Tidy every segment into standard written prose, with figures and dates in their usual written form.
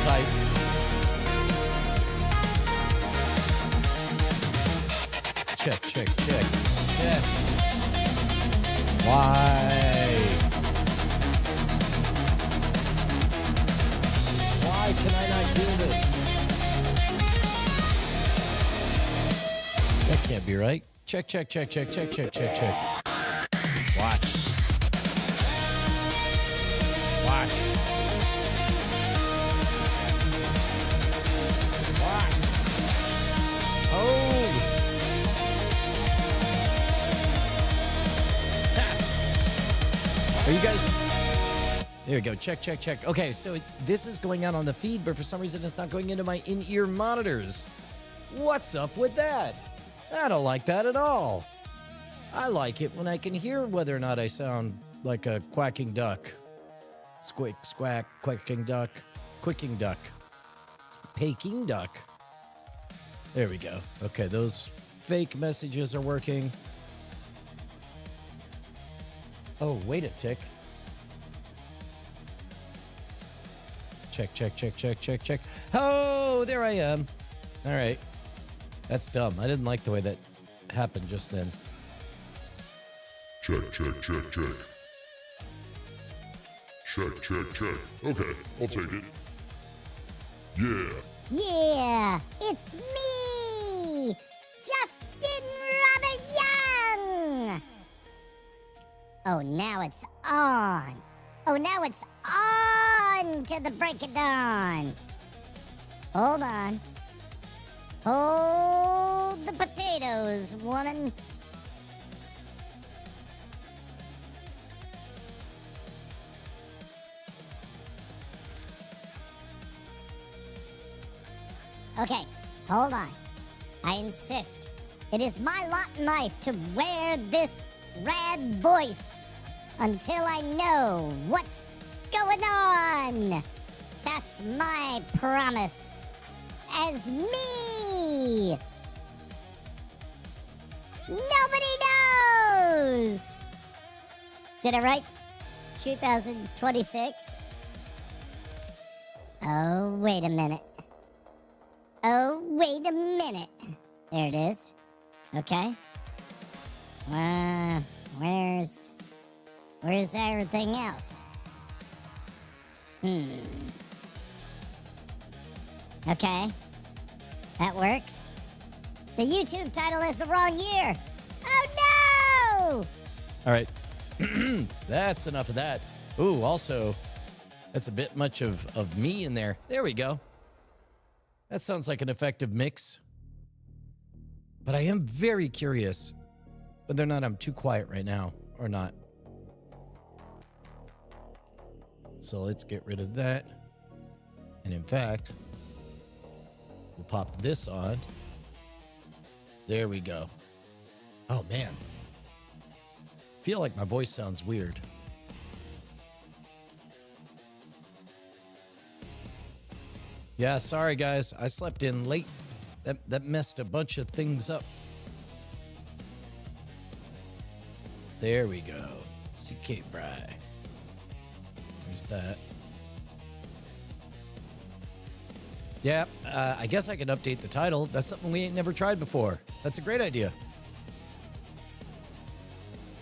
tight. Check, check, check. Test. Why? Why can I not do this? That can't be right. Check, check, check, check, check, check, check, check. Watch. Watch. Watch. Oh. Ha. Are you guys... There we go. Check, check, check. Okay, so this is going out on the feed, but for some reason it's not going into my in-ear monitors. What's up with that? I don't like that at all. I like it when I can hear whether or not I sound like a quacking duck. Squeak, squack, quacking duck, quicking duck, Peking duck. There we go. Okay, those fake messages are working. Oh, wait a tick. Check, check, check, check, check, check. Oh, there I am. All right. That's dumb. I didn't like the way that happened just then. Check, check, check, check. Check, check, check. Okay, I'll take it. Yeah. Yeah, it's me, Justin Robert Young. Oh, now it's on. Oh, now it's on to the break of dawn. Hold on. Hold the potatoes, woman. Okay, hold on. I insist. It is my lot in life to wear this rad voice until I know what's going on. That's my promise as me. Nobody knows. Did I write 2026? Oh, wait a minute. Oh, wait a minute. There it is. Okay. Where's everything else? Okay. That works. The YouTube title is the wrong year. Oh, no! All right. That's enough of that. Ooh, also, that's a bit much of me in there. There we go. That sounds like an effective mix. But I am very curious whether or not I'm too quiet right now or not. So let's get rid of that. And in fact, we'll pop this on. There we go. Oh, man. Feel like my voice sounds weird. Yeah, sorry guys. I slept in late. That messed a bunch of things up. There we go. CK Bry. There's that. Yeah, I guess I can update the title. That's something we ain't never tried before. That's a great idea.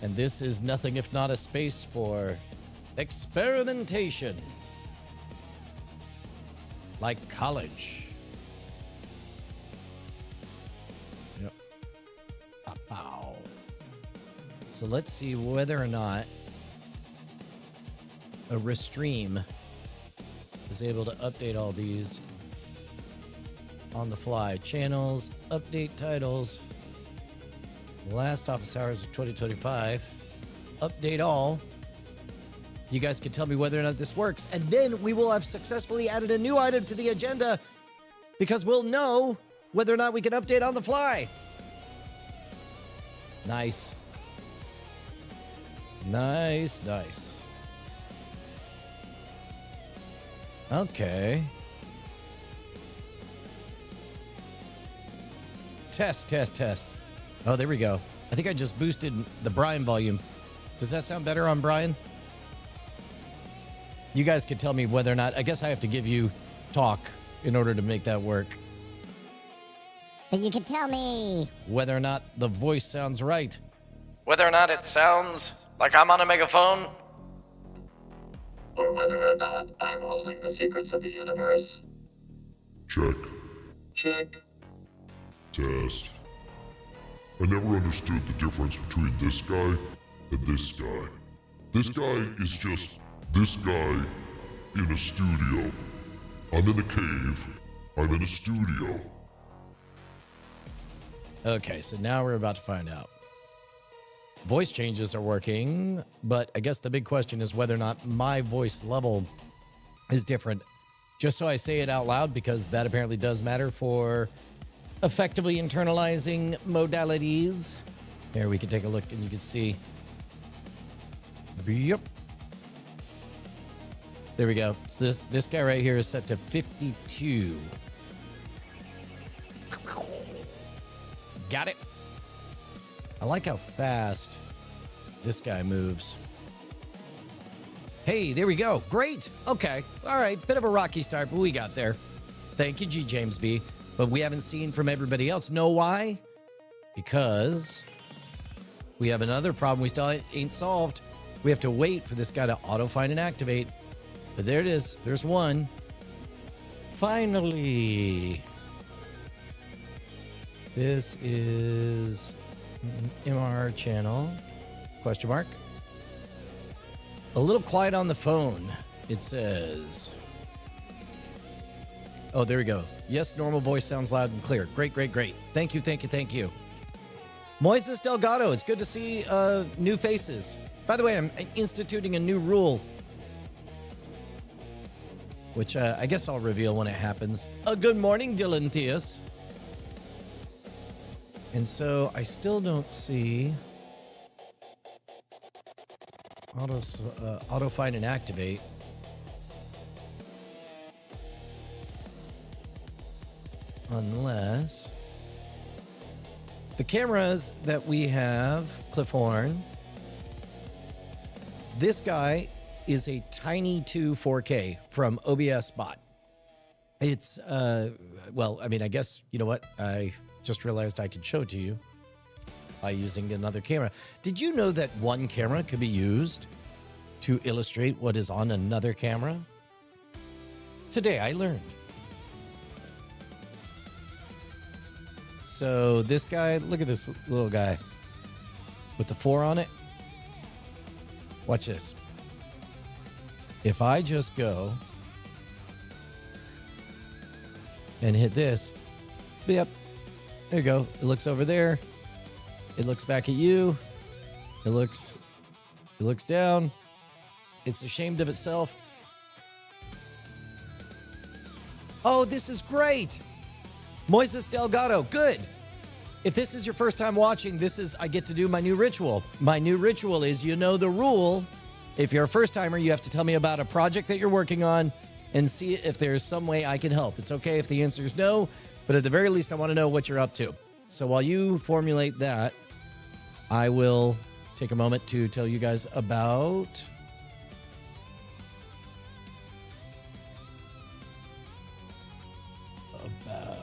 And this is nothing if not a space for experimentation. Like college. Yep. Pow. So let's see whether or not a Restream is able to update all these on the fly. Channels, update titles, last office hours of 2025, update all. You guys can tell me whether or not this works, and then we will have successfully added a new item to the agenda because we'll know whether or not we can update on the fly. Nice. Nice, nice. Okay. Test, test, test. Oh, there we go. I think I just boosted the Brian volume. Does that sound better on Brian? You guys could tell me whether or not, I guess I have to give you talk in order to make that work. But you can tell me. Whether or not the voice sounds right. Whether or not it sounds like I'm on a megaphone. Or whether or not I'm holding the secrets of the universe. Check. Check. Test. I never understood the difference between this guy and this guy. This guy is just this guy in a studio. I'm in a cave. I'm in a studio. Okay, so now we're about to find out. Voice changes are working, but I guess the big question is whether or not my voice level is different. Just so I say it out loud, because that apparently does matter for effectively internalizing modalities. Here, we can take a look and you can see. Yep. There we go. So this guy right here is set to 52. Got it. I like how fast this guy moves. Hey, there we go. Great. Okay. All right. Bit of a rocky start, but we got there. Thank you, G. James B. But we haven't seen from everybody else. Know why? Because we have another problem we still ain't solved. We have to wait for this guy to auto-find and activate. But there it is. There's one. Finally. This is MR channel, question mark. A little quiet on the phone, it says. Oh, there we go. Yes, normal voice sounds loud and clear. Great, great, great. Thank you, thank you, thank you. Moises Delgado, it's good to see new faces. By the way, I'm instituting a new rule, which I guess I'll reveal when it happens. Good morning, Dylan Theus. And so I still don't see auto find and activate. Unless the cameras that we have, Cliff Horn, this guy is a Tiny 2 4K from OBS Bot. It's, well, I mean, I guess, you know what? I just realized I could show it to you by using another camera. Did you know that one camera could be used to illustrate what is on another camera? Today I learned. So this guy, look at this little guy with the 4 on it. Watch this. If I just go and hit this, yep, there you go. It looks over there. It looks back at you. It looks down. It's ashamed of itself. Oh, this is great. Moises Delgado, good. If this is your first time watching, I get to do my new ritual. My new ritual is, you know the rule. If you're a first timer, you have to tell me about a project that you're working on and see if there's some way I can help. It's okay if the answer is no, but at the very least, I want to know what you're up to. So while you formulate that, I will take a moment to tell you guys about gotta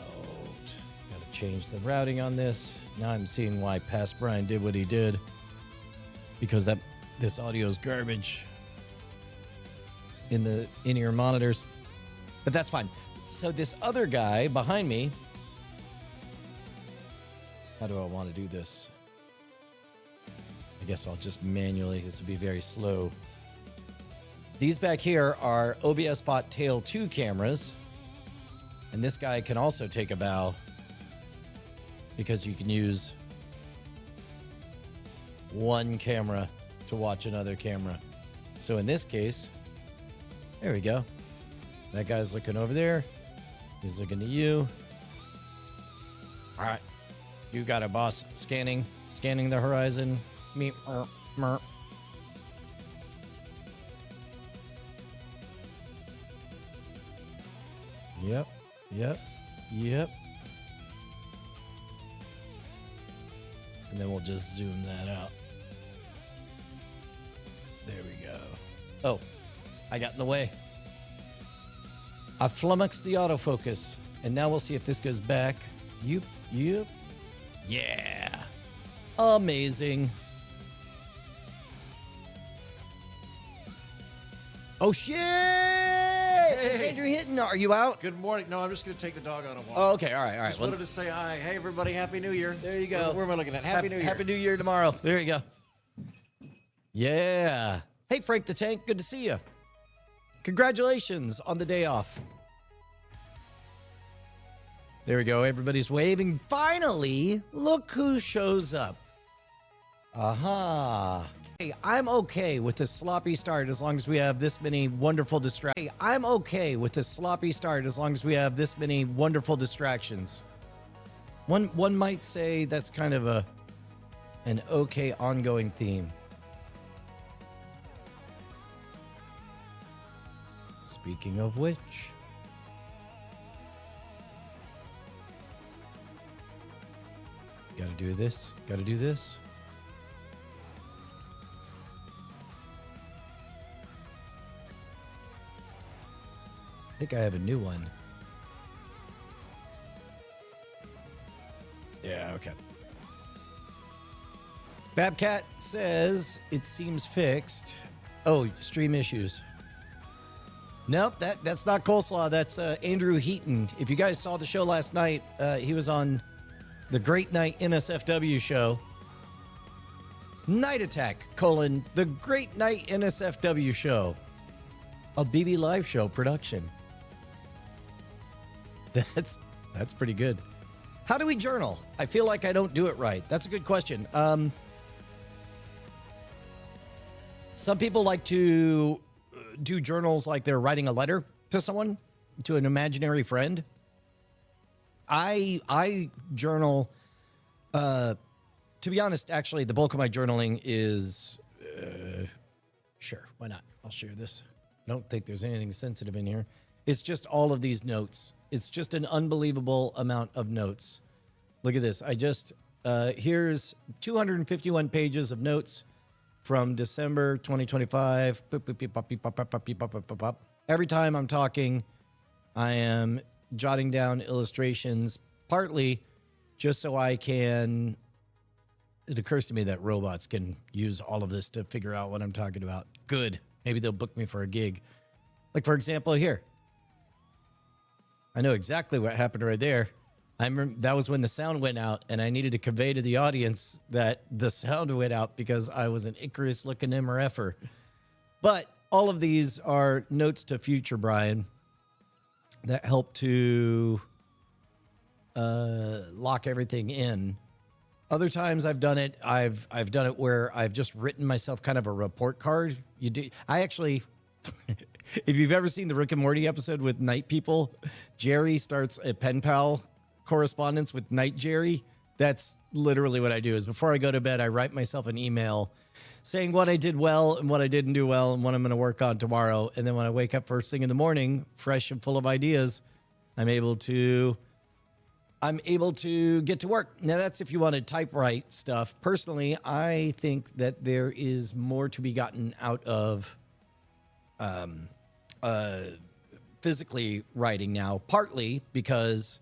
change the routing on this. Now I'm seeing why Past Brian did what he did, because this audio is garbage in the in-ear monitors, but that's fine. So this other guy behind me, how do I want to do this? I guess I'll just manually, this will be very slow. These back here are OBS Bot Tail 2 cameras. And this guy can also take a bow because you can use one camera to watch another camera. So in this case, there we go. That guy's looking over there. He's looking at you. All right. You got it, boss. Scanning the horizon. Me. Mer. Yep. And then we'll just zoom that out. There we go. Oh, I got in the way. I flummoxed the autofocus. And now we'll see if this goes back. Yep. Yeah. Amazing. Oh, shit! It's Andrew Hinton. Are you out? Good morning. No, I'm just going to take the dog on a walk. Oh, okay. All right. Just wanted to say hi. Hey, everybody. Happy New Year. There you go. Where am I looking at? Happy New Year. Happy New Year tomorrow. There you go. Yeah. Hey, Frank the Tank. Good to see you. Congratulations on the day off. There we go. Everybody's waving. Finally, look who shows up. Aha. Hey, I'm okay with this sloppy start as long as we have this many wonderful distractions. Hey, I'm okay with this sloppy start as long as we have this many wonderful distractions. One might say that's kind of an okay ongoing theme. Speaking of which, gotta do this. Gotta do this. I think I have a new one. Yeah, okay. Babcat says it seems fixed. Oh, stream issues. Nope, that's not coleslaw. That's Andrew Heaton. If you guys saw the show last night, he was on the Great Night NSFW show. Night Attack, the Great Night NSFW show. A BB Live show production. That's pretty good. How do we journal? I feel like I don't do it right. That's a good question. Some people like to do journals like they're writing a letter to someone, to an imaginary friend. I journal. To be honest, actually, the bulk of my journaling is. Sure, why not? I'll share this. I don't think there's anything sensitive in here. It's just all of these notes. It's just an unbelievable amount of notes. Look at this. Here's 251 pages of notes from December 2025. Every time I'm talking, I am jotting down illustrations, partly just so I can. It occurs to me that robots can use all of this to figure out what I'm talking about. Good. Maybe they'll book me for a gig. Like, for example, here. I know exactly what happened right there. That was when the sound went out, and I needed to convey to the audience that the sound went out because I was an Icarus-looking MRFer. But all of these are notes to future Brian that help to lock everything in. Other times I've done it. I've done it where I've just written myself kind of a report card. I actually. If you've ever seen the Rick and Morty episode with Night People, Jerry starts a pen pal correspondence with Night Jerry. That's literally what I do. Is before I go to bed, I write myself an email saying what I did well and what I didn't do well and what I'm going to work on tomorrow. And then when I wake up first thing in the morning, fresh and full of ideas, I'm able to get to work. Now, that's if you want to typewrite stuff. Personally, I think that there is more to be gotten out of physically writing now, partly because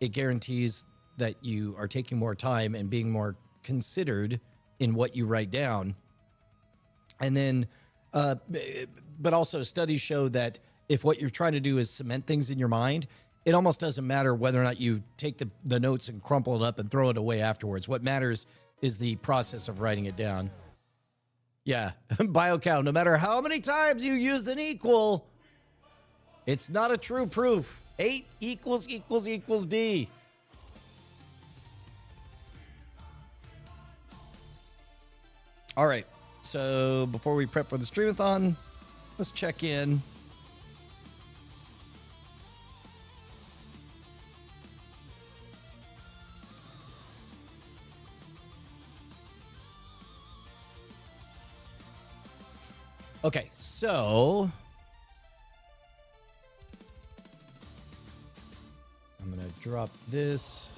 it guarantees that you are taking more time and being more considered in what you write down. And then, but also studies show that if what you're trying to do is cement things in your mind, it almost doesn't matter whether or not you take the notes and crumple it up and throw it away afterwards. What matters is the process of writing it down. Yeah, BioCow, no matter how many times you use an equal, it's not a true proof. 8 equals D. All right, so before we prep for the streamathon, let's check in. Okay, so I'm going to drop this.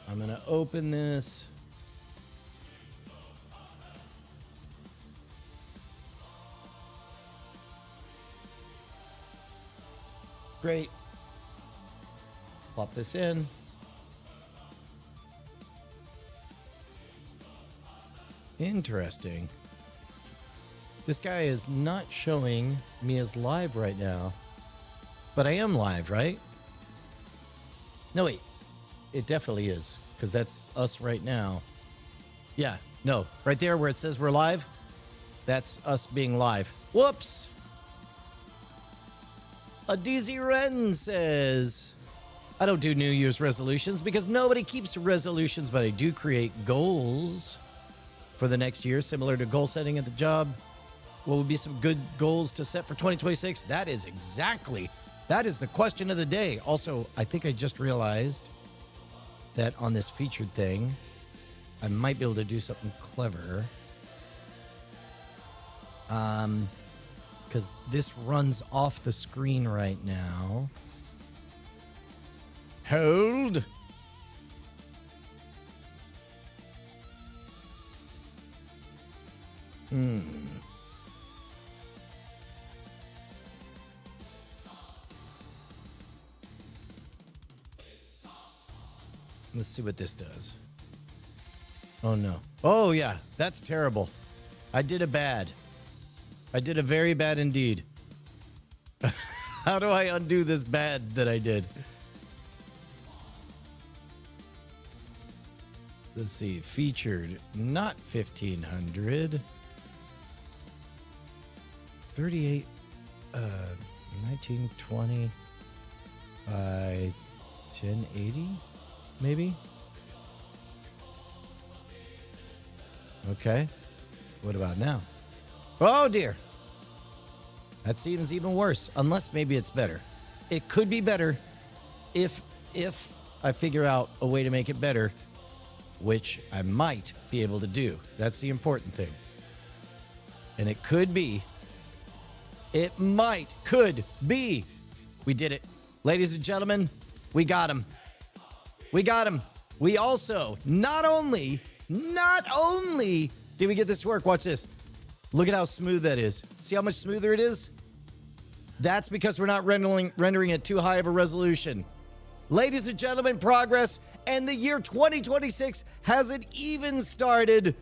I'm going to open this. Great. Plop this in. Interesting. This guy is not showing me as live right now. But I am live, right? No, wait. It definitely is. Because that's us right now. Yeah. No. Right there where it says we're live. That's us being live. Whoops. A DZ Ren says, I don't do New Year's resolutions because nobody keeps resolutions, but I do create goals for the next year, similar to goal setting at the job. What would be some good goals to set for 2026? That is the question of the day. Also, I think I just realized that on this featured thing, I might be able to do something clever. Because this runs off the screen right now. Hold. Let's see what this does. Oh, no. Oh, yeah. That's terrible. I did a bad. I did a very bad indeed. How do I undo this bad that I did? Let's see. Featured. Not 1,500. 38. 1920 by 1080. Maybe? Okay. What about now? Oh, dear. That seems even worse. Unless maybe it's better. It could be better if I figure out a way to make it better, which I might be able to do. That's the important thing. And it could be. It could be. We did it. Ladies and gentlemen, we got him. We got him. We also, not only did we get this to work, watch this. Look at how smooth that is. See how much smoother it is? That's because we're not rendering it too high of a resolution. Ladies and gentlemen, progress, and the year 2026 hasn't even started.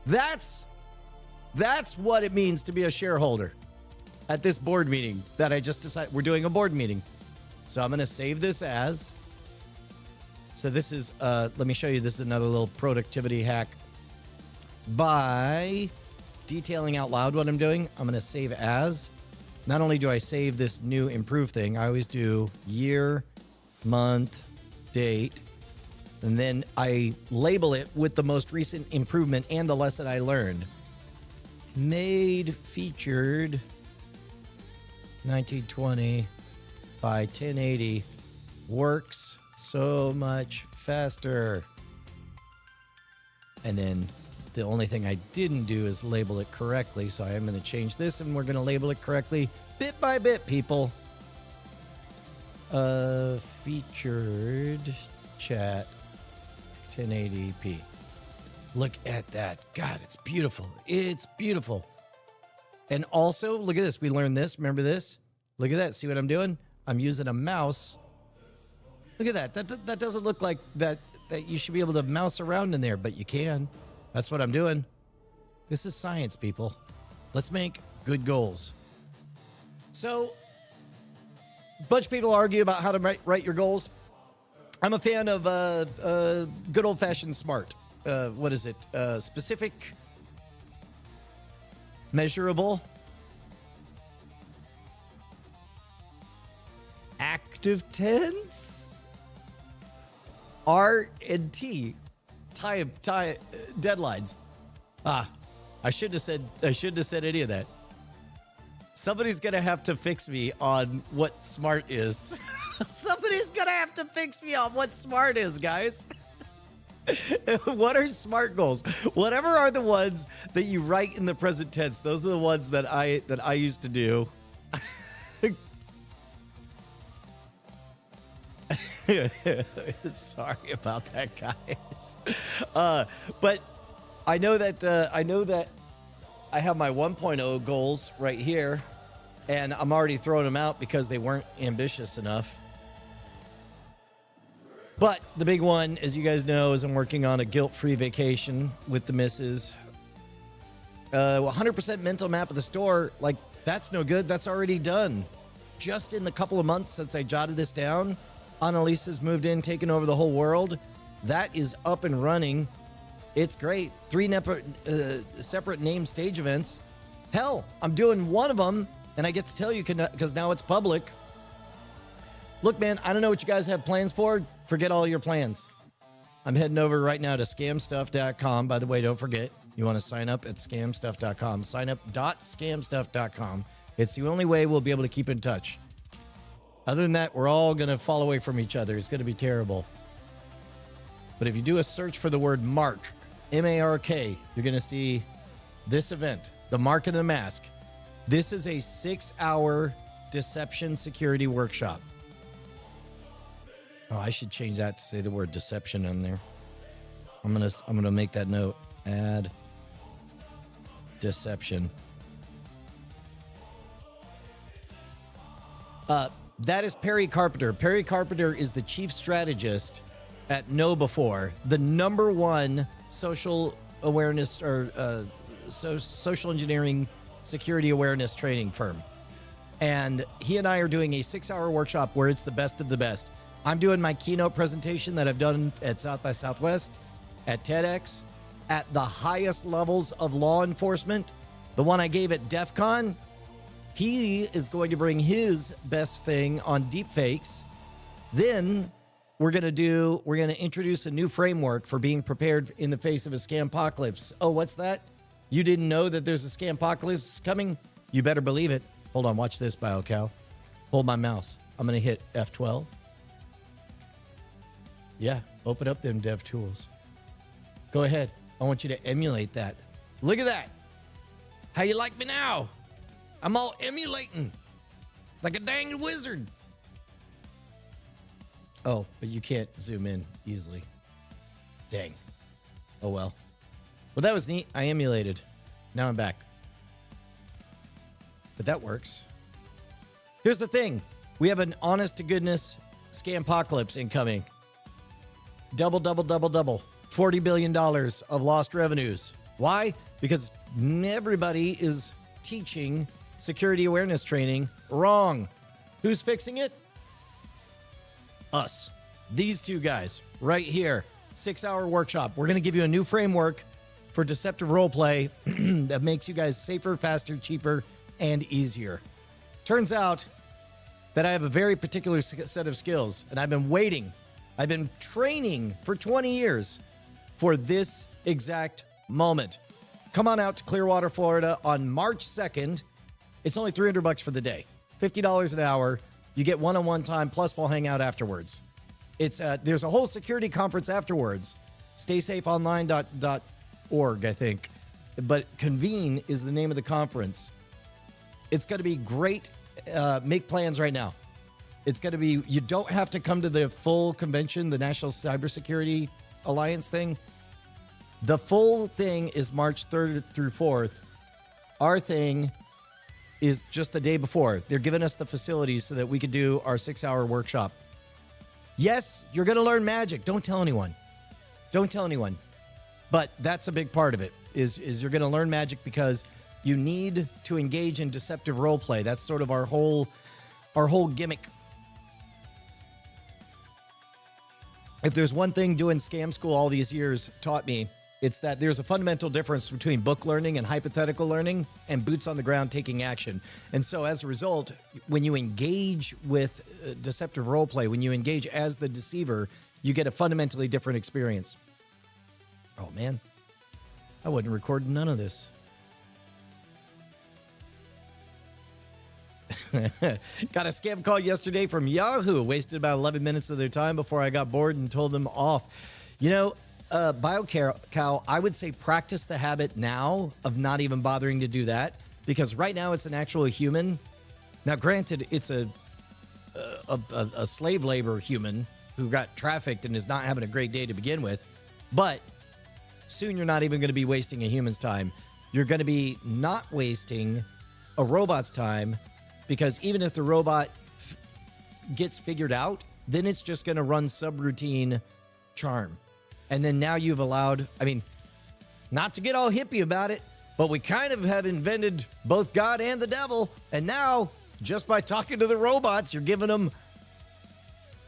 That's what it means to be a shareholder at this board meeting that I just decided. We're doing a board meeting. So I'm going to save this as. So this is, let me show you, this is another little productivity hack. By detailing out loud what I'm doing, I'm going to save as. Not only do I save this new improved thing, I always do year, month, date, and then I label it with the most recent improvement and the lesson I learned. Made featured 1920 by 1080 works so much faster. And then the only thing I didn't do is label it correctly. So I am going to change this and we're going to label it correctly bit by bit, people. Featured chat 1080p. Look at that. God, it's beautiful. It's beautiful. And also, look at this. We learned this. Remember this? Look at that. See what I'm doing? I'm using a mouse. Look at that. That doesn't look like that you should be able to mouse around in there, but you can. That's what I'm doing. This is science, people. Let's make good goals. So, a bunch of people argue about how to write your goals. I'm a fan of good old-fashioned SMART. What is it? Specific, measurable, active tense, R and T, tie deadlines. I shouldn't have said any of that. Somebody's gonna have to fix me on what SMART is. Somebody's gonna have to fix me on what SMART is, guys. What are SMART goals? Whatever are the ones that you write in the present tense, those are the ones that I used to do. Sorry about that, guys. But I know that I have my 1.0 goals right here. And I'm already throwing them out because they weren't ambitious enough. But the big one, as you guys know, is I'm working on a guilt-free vacation with the missus. 100% mental map of the store, like, that's no good. That's already done. Just in the couple of months since I jotted this down, Annalisa's moved in, taken over the whole world. That is up and running. It's great. 3 separate named stage events. Hell, I'm doing one of them, and I get to tell you because now it's public. Look, man, I don't know what you guys have plans for. Forget all your plans. I'm heading over right now to scamstuff.com. By the way, don't forget, you want to sign up at scamstuff.com. Sign up.scamstuff.com. It's the only way we'll be able to keep in touch. Other than that, we're all going to fall away from each other. It's going to be terrible. But if you do a search for the word Mark, M-A-R-K, you're going to see this event, the Mark of the Mask. This is a 6-hour deception security workshop. Oh, I should change that to say the word deception in there. I'm gonna make that note. Add deception. That is Perry Carpenter. Perry Carpenter is the chief strategist at KnowBe4, the #1 social awareness or social engineering security awareness training firm. And he and I are doing a 6-hour workshop where it's the best of the best. I'm doing my keynote presentation that I've done at South by Southwest, at TEDx, at the highest levels of law enforcement. The one I gave at DEF CON, he is going to bring his best thing on deepfakes. Then we're going to introduce a new framework for being prepared in the face of a scam-pocalypse. Oh, what's that? You didn't know that there's a scam-pocalypse coming? You better believe it. Hold on, watch this, BioCow. Hold my mouse. I'm going to hit F12. Yeah, open up them dev tools. Go ahead. I want you to emulate that. Look at that. How you like me now? I'm all emulating like a dang wizard. Oh, but you can't zoom in easily. Dang. Oh, well. Well, that was neat. I emulated. Now I'm back. But that works. Here's the thing. We have an honest-to-goodness scam-pocalypse incoming. Double. $40 billion of lost revenues. Why? Because everybody is teaching security awareness training wrong. Who's fixing it? Us. These two guys right here. 6-hour workshop. We're going to give you a new framework for deceptive roleplay that makes you guys safer, faster, cheaper, and easier. Turns out that I have a very particular set of skills, and I've been training for 20 years for this exact moment. Come on out to Clearwater, Florida on March 2nd. It's only $300 for the day. $50 an hour. You get one-on-one time, plus we'll hang out afterwards. There's a whole security conference afterwards. StaySafeOnline.org, I think. But Convene is the name of the conference. It's going to be great. Make plans right now. It's going to be, you don't have to come to the full convention, the National Cybersecurity Alliance thing. The full thing is March 3rd through 4th. Our thing is just the day before. They're giving us the facilities so that we could do our 6-hour workshop. Yes, you're going to learn magic. Don't tell anyone. Don't tell anyone. But that's a big part of it, is you're going to learn magic because you need to engage in deceptive role play. That's sort of our whole gimmick. If there's one thing doing scam school all these years taught me, it's that there's a fundamental difference between book learning and hypothetical learning and boots on the ground taking action. And so as a result, when you engage with deceptive role play, when you engage as the deceiver, you get a fundamentally different experience. Oh, man. I wasn't recording none of this. Got a scam call yesterday from Yahoo. Wasted about 11 minutes of their time before I got bored and told them off. You know, BioCow, I would say practice the habit now of not even bothering to do that, because right now it's an actual human. Now, granted, it's a slave labor human who got trafficked and is not having a great day to begin with, but soon you're not even going to be wasting a human's time. You're going to be not wasting a robot's time because even if the robot gets figured out, then it's just going to run subroutine charm. And then now you've allowed, I mean, not to get all hippie about it, but we kind of have invented both God and the devil. And now, just by talking to the robots, you're giving them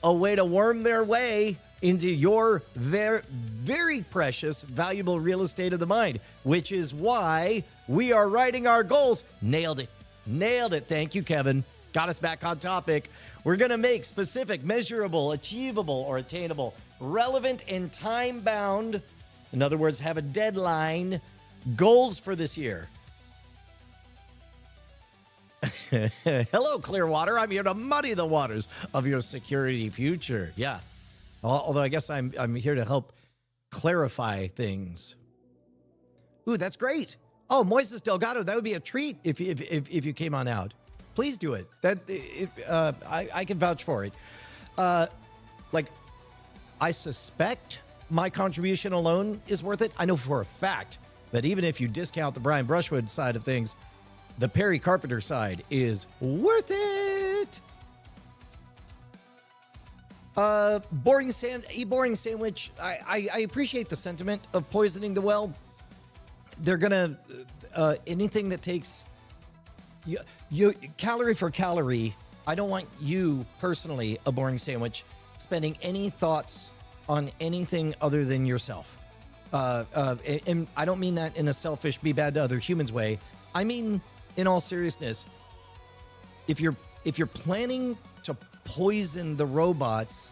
a way to worm their way into your very, very precious, valuable real estate of the mind, which is why we are writing our goals. Nailed it. Nailed it. Thank you, Kevin. Got us back on topic. We're going to make specific, measurable, achievable, or attainable, relevant, and time-bound, in other words, have a deadline, goals for this year. Hello, Clearwater. I'm here to muddy the waters of your security future. Yeah. Although I guess I'm here to help clarify things. Ooh, that's great. Oh, Moises Delgado, that would be a treat if you came on out. Please do it. I can vouch for it. I suspect my contribution alone is worth it. I know for a fact that even if you discount the Brian Brushwood side of things, the Perry Carpenter side is worth it. Boring sandwich. I appreciate the sentiment of poisoning the well. They're gonna anything that takes you calorie for calorie. I don't want you personally, a boring sandwich, spending any thoughts on anything other than yourself. And I don't mean that in a selfish, be bad to other humans way. I mean, in all seriousness, if you're planning to poison the robots,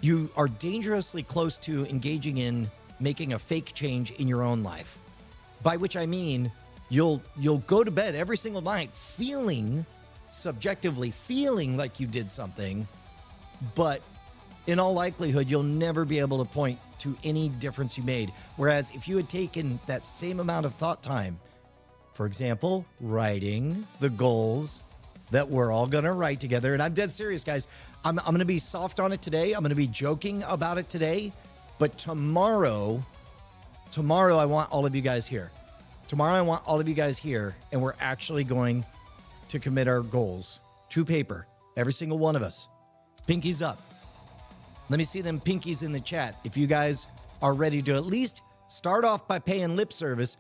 you are dangerously close to engaging in making a fake change in your own life. By which I mean, you'll go to bed every single night subjectively feeling like you did something, but in all likelihood, you'll never be able to point to any difference you made. Whereas if you had taken that same amount of thought time, for example, writing the goals that we're all going to write together. And I'm dead serious, guys. I'm going to be soft on it today. I'm going to be joking about it today. But tomorrow, I want all of you guys here. And we're actually going to commit our goals to paper. Every single one of us. Pinkies up. Let me see them pinkies in the chat. If you guys are ready to at least start off by paying lip service,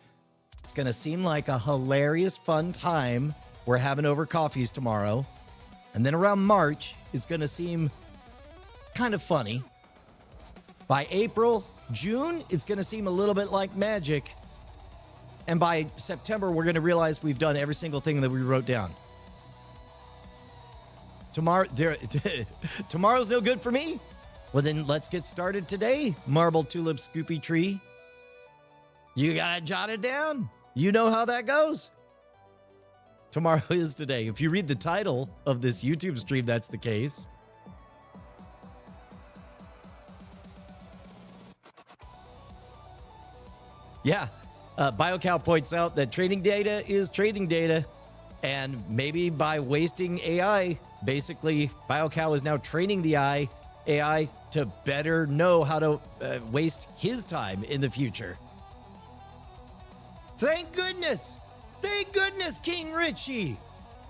it's going to seem like a hilarious, fun time we're having over coffees tomorrow. And then around March, it's going to seem kind of funny. By April, June, it's going to seem a little bit like magic. And by September, we're going to realize we've done every single thing that we wrote down. Tomorrow's no good for me. Well, then let's get started today, Marble Tulip Scoopy Tree. You got to jot it down. You know how that goes. Tomorrow is today. If you read the title of this YouTube stream, that's the case. Yeah. BioCow points out that training data is trading data. And maybe by wasting AI, basically, BioCow is now training the AI to better know how to waste his time in the future. Thank goodness. Thank goodness, King Richie.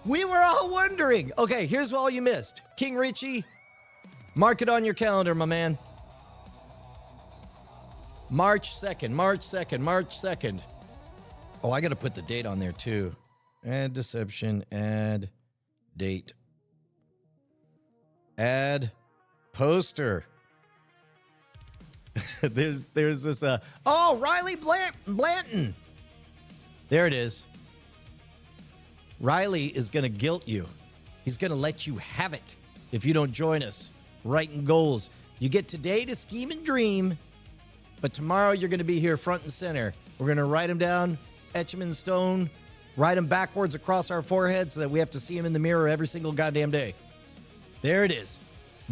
We were all wondering. Okay, here's all you missed. King Richie, mark it on your calendar, my man. March 2nd. Oh, I got to put the date on there too. Add deception, add date. Add poster. there's this, Riley Blanton. There it is. Riley is going to guilt you. He's going to let you have it if you don't join us. Writing goals. You get today to scheme and dream, but tomorrow you're going to be here front and center. We're going to write them down, etch them in stone, write them backwards across our forehead so that we have to see them in the mirror every single goddamn day. There it is.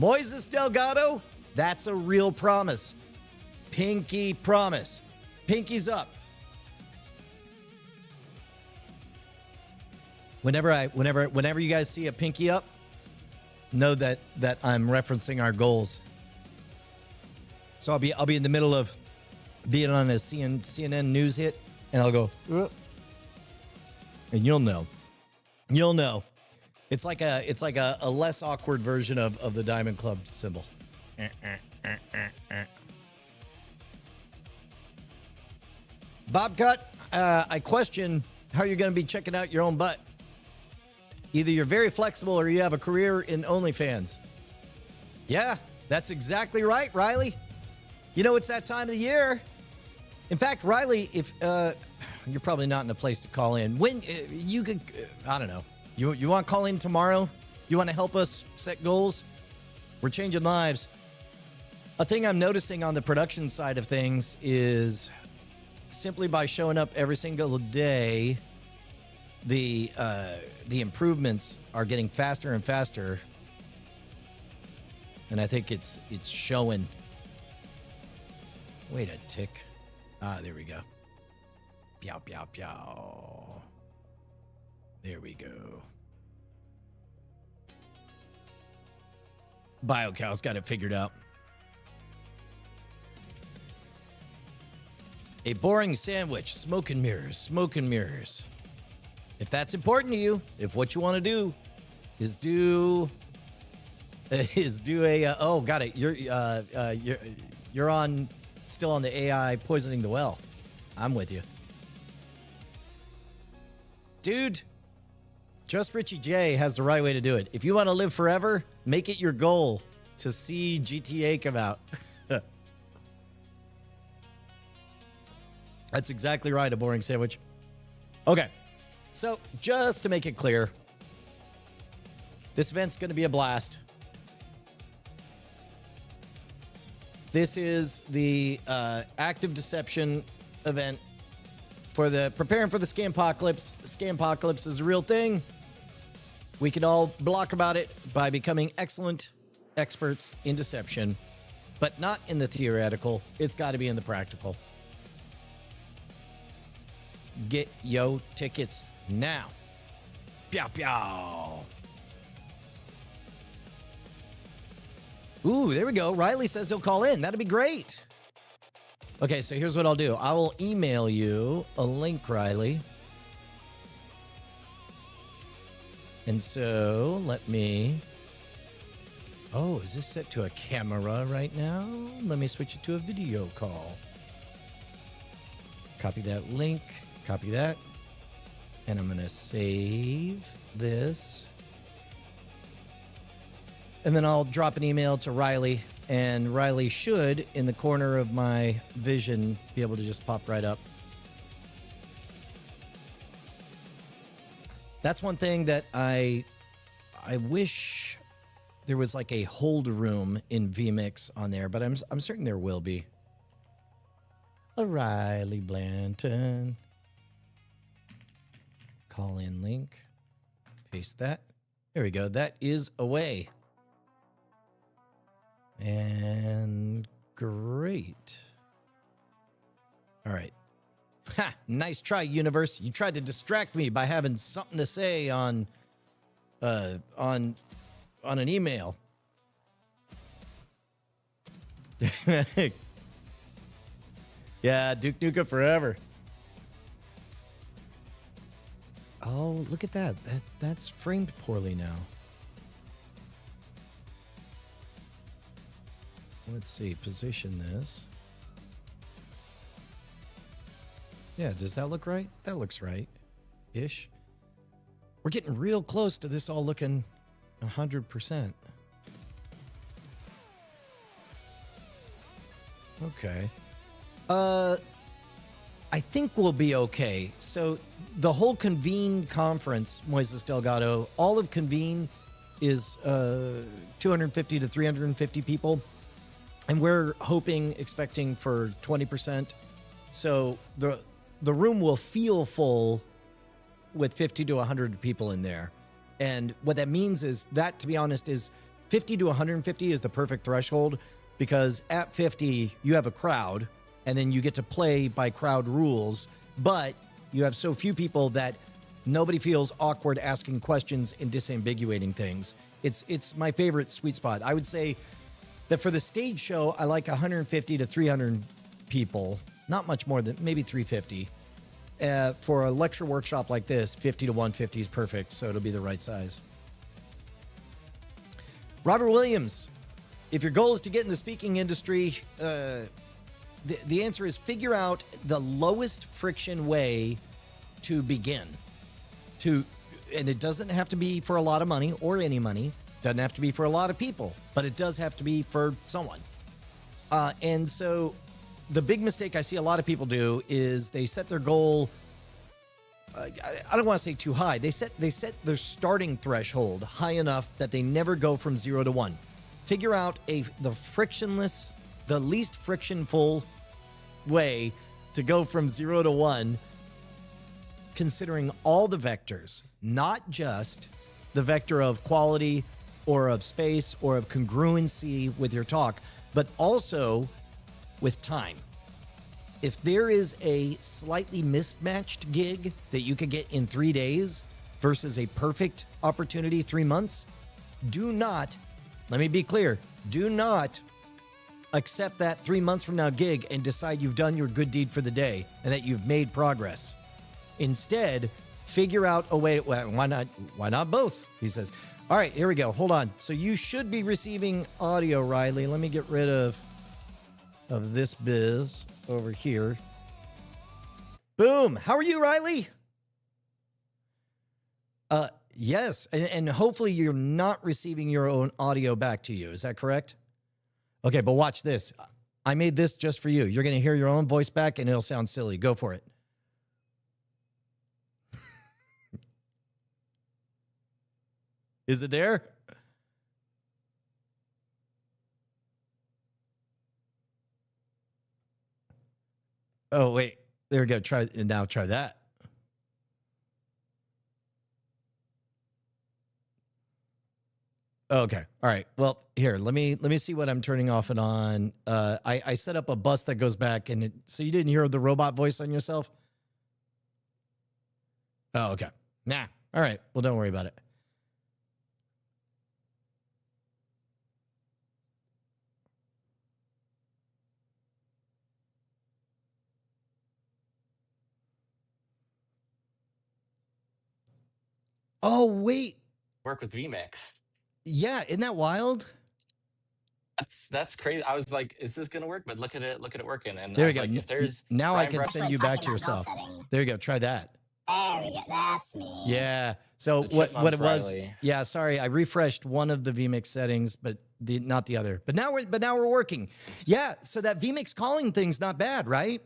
Moises Delgado, that's a real promise. Pinky promise. Pinkies up. Whenever you guys see a pinky up, know that I'm referencing our goals. So I'll be in the middle of being on a CNN news hit, and I'll go, and you'll know. It's like a less awkward version of the Diamond Club symbol. Bob Cut, I question how you're going to be checking out your own butt. Either you're very flexible or you have a career in OnlyFans. Yeah, that's exactly right, Riley. You know, it's that time of the year. In fact, Riley, if you're probably not in a place to call in. When you could, I don't know. You want to call in tomorrow? You want to help us set goals? We're changing lives. A thing I'm noticing on the production side of things is simply by showing up every single day, the improvements are getting faster and faster. And I think it's showing. Wait a tick. There we go. Pew, pew, pew. There we go. BioCow's got it figured out. A boring sandwich, smoke and mirrors, smoke and mirrors. If that's important to you, if what you want to do is do a oh, got it. You're on still on the AI poisoning the well. I'm with you. Dude, Just Richie J has the right way to do it. If you want to live forever, make it your goal to see GTA come out. That's exactly right, a boring sandwich. Okay, so just to make it clear, this event's going to be a blast. This is the active deception event for the preparing for the Scampocalypse. Scampocalypse is a real thing. We can all block about it by becoming excellent experts in deception, but not in the theoretical. It's got to be in the practical. Get yo tickets now. Pew, pew. Ooh, there we go. Riley says he'll call in. That'd be great. Okay, so here's what I'll do. I will email you a link, Riley. And so let me... Oh, is this set to a camera right now? Let me switch it to a video call. Copy that link. Copy that. And I'm going to save this. And then I'll drop an email to Riley. And Riley should, in the corner of my vision, be able to just pop right up. That's one thing that I wish there was like a hold room in vMix on there, but I'm certain there will be. Riley Blanton. Call in link. Paste that. There we go. That is away. And great. All right. Ha! Nice try, universe. You tried to distract me by having something to say on an email. Yeah, Duke Nukem forever. Oh, look at that. That's framed poorly now. Let's see, position this. Yeah, does that look right? That looks right-ish. We're getting real close to this all looking 100%. Okay. I think we'll be okay. So the whole Convene conference, Moises Delgado, all of Convene is 250 to 350 people. And we're expecting for 20%. So the room will feel full with 50 to 100 people in there. And what that means is that, to be honest, is 50 to 150 is the perfect threshold, because at 50, you have a crowd, and then you get to play by crowd rules, but you have so few people that nobody feels awkward asking questions and disambiguating things. It's my favorite sweet spot. I would say that for the stage show, I like 150 to 300 people, not much more than maybe 350. For a lecture workshop like this, 50 to 150 is perfect, so it'll be the right size. Robert Williams, if your goal is to get in the speaking industry, the answer is figure out the lowest friction way to begin. And it doesn't have to be for a lot of money or any money. Doesn't have to be for a lot of people, but it does have to be for someone. And so the big mistake I see a lot of people do is they set their goal. I don't want to say too high. They set their starting threshold high enough that they never go from 0 to 1. Figure out the least frictionful way to go from 0 to 1, considering all the vectors, not just the vector of quality or of space or of congruency with your talk, but also with time. If there is a slightly mismatched gig that you could get in 3 days versus a perfect opportunity 3 months, do not, let me be clear, do not accept that 3 months from now gig and decide you've done your good deed for the day and that you've made progress. Instead, figure out a way. Why not both? He says. All right, here we go. Hold on. So you should be receiving audio, Riley. Let me get rid of this biz over here. Boom. How are you, Riley? Yes, and hopefully you're not receiving your own audio back to you. Is that correct? Okay, but watch this. I made this just for you. You're going to hear your own voice back, and it'll sound silly. Go for it. Is it there? Oh, wait. There we go. Try that. Okay. All right. Well, here, let me see what I'm turning off and on. I set up a bus that goes back, and so you didn't hear the robot voice on yourself? Oh, okay. Nah. All right. Well, don't worry about it. Oh, wait. Work with vMix. Yeah, isn't that wild? That's crazy. I was like, is this gonna work? But look at it working. And There I you was go. like, if there's Now I Brian can Brush- send you back to yourself. There you go. Try that. There we go. That's me. Yeah. So The what chipmunk it was? Riley. Yeah. Sorry, I refreshed one of the vMix settings, but not the other. But now we're working. Yeah. So that vMix calling thing's not bad, right?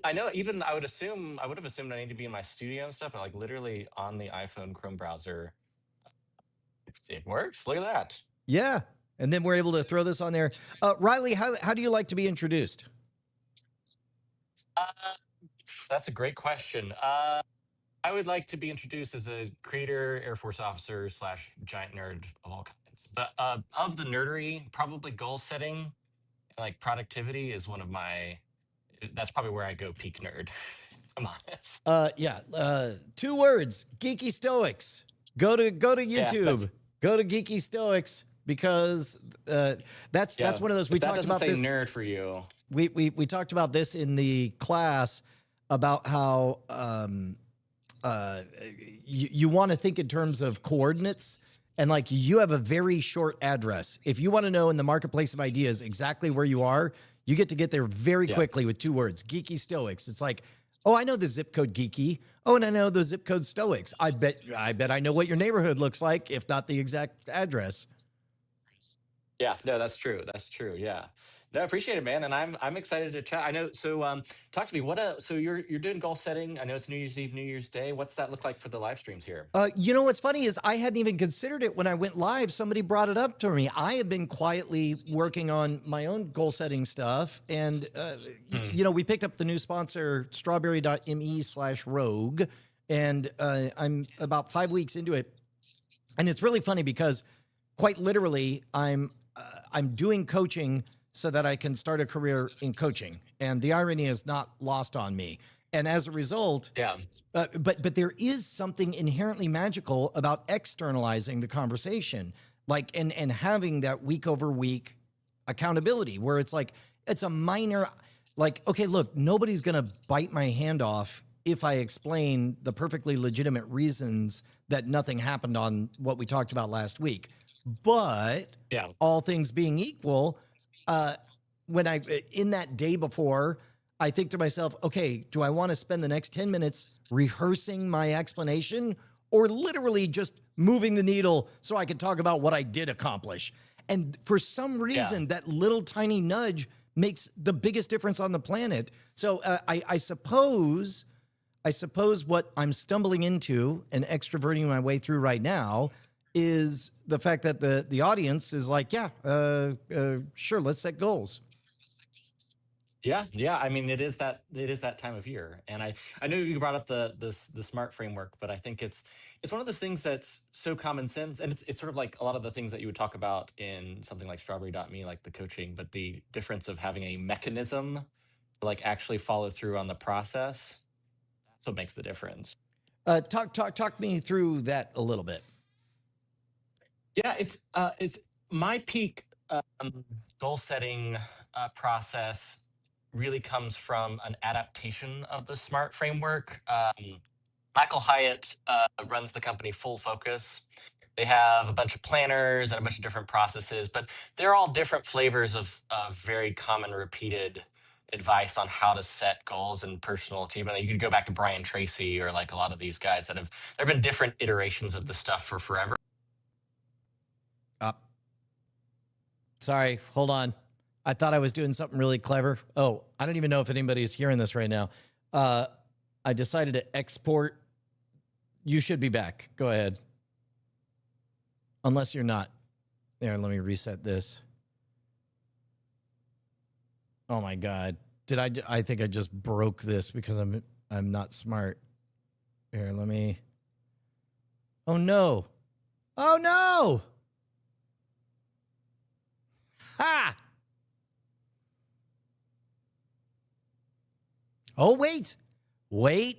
I know. Even I would have assumed I need to be in my studio and stuff, but like literally on the iPhone Chrome browser, it works. Look at that. Yeah. And then we're able to throw this on there. Riley, how do you like to be introduced? That's a great question. I would like to be introduced as a creator, Air Force officer / giant nerd of all kinds. But of the nerdery, probably goal setting and like productivity is one of my. That's probably where I go peak nerd. I'm honest. Yeah. 2 words: Geeky Stoics. Go to YouTube. Go to Geeky Stoics because that's one of those we talked about this. Nerd for you. We talked about this in the class about how you want to think in terms of coordinates, and like you have a very short address. If you want to know in the marketplace of ideas exactly where you are, you get to get there very quickly with 2 words: Geeky Stoics. It's like, oh, I know the zip code Geeky. Oh, and I know the zip code Stoics. I bet I know what your neighborhood looks like, if not the exact address. Yeah, no, that's true. That's true. Yeah. No, I appreciate it, man, and I'm excited to chat. I know. So, talk to me. So you're doing goal setting. I know it's New Year's Eve, New Year's Day. What's that look like for the live streams here? You know what's funny is I hadn't even considered it when I went live. Somebody brought it up to me. I have been quietly working on my own goal setting stuff, and you know, we picked up the new sponsor, strawberry.me/rogue, and I'm about 5 weeks into it, and it's really funny because quite literally I'm doing coaching so that I can start a career in coaching. And the irony is not lost on me. And as a result, but there is something inherently magical about externalizing the conversation, like, and having that week over week accountability where it's like, it's a minor, like, okay, look, nobody's going to bite my hand off if I explain the perfectly legitimate reasons that nothing happened on what we talked about last week. But Yeah. all things being equal, when I in that day before, I think to myself, okay, do I want to spend the next 10 minutes rehearsing my explanation or literally just moving the needle so I can talk about what I did accomplish? And for some reason, that little tiny nudge makes the biggest difference on the planet. So I suppose what I'm stumbling into and extroverting my way through right now is the fact that the audience is like, yeah, sure, let's set goals. Yeah. I mean, it is that time of year, and I know you brought up the smart framework, but I think it's one of those things that's so common sense, and it's sort of like a lot of the things that you would talk about in something like Strawberry.me, like the coaching, but the difference of having a mechanism to like actually follow through on the process. That's what makes the difference. Talk me through that a little bit. Yeah, it's my peak goal setting process really comes from an adaptation of the SMART framework. Michael Hyatt runs the company Full Focus. They have a bunch of planners and a bunch of different processes, but they're all different flavors of very common repeated advice on how to set goals and personal achievement. You could go back to Brian Tracy or like a lot of these guys there have been different iterations of this stuff for forever. Sorry, hold on. I thought I was doing something really clever. Oh, I don't even know if anybody's hearing this right now. I decided to export. You should be back. Go ahead. Unless you're not. There, let me reset this. Oh my God. I think I just broke this because I'm not smart. Here, let me. Oh no. Oh no. Ha! Oh, wait. Wait.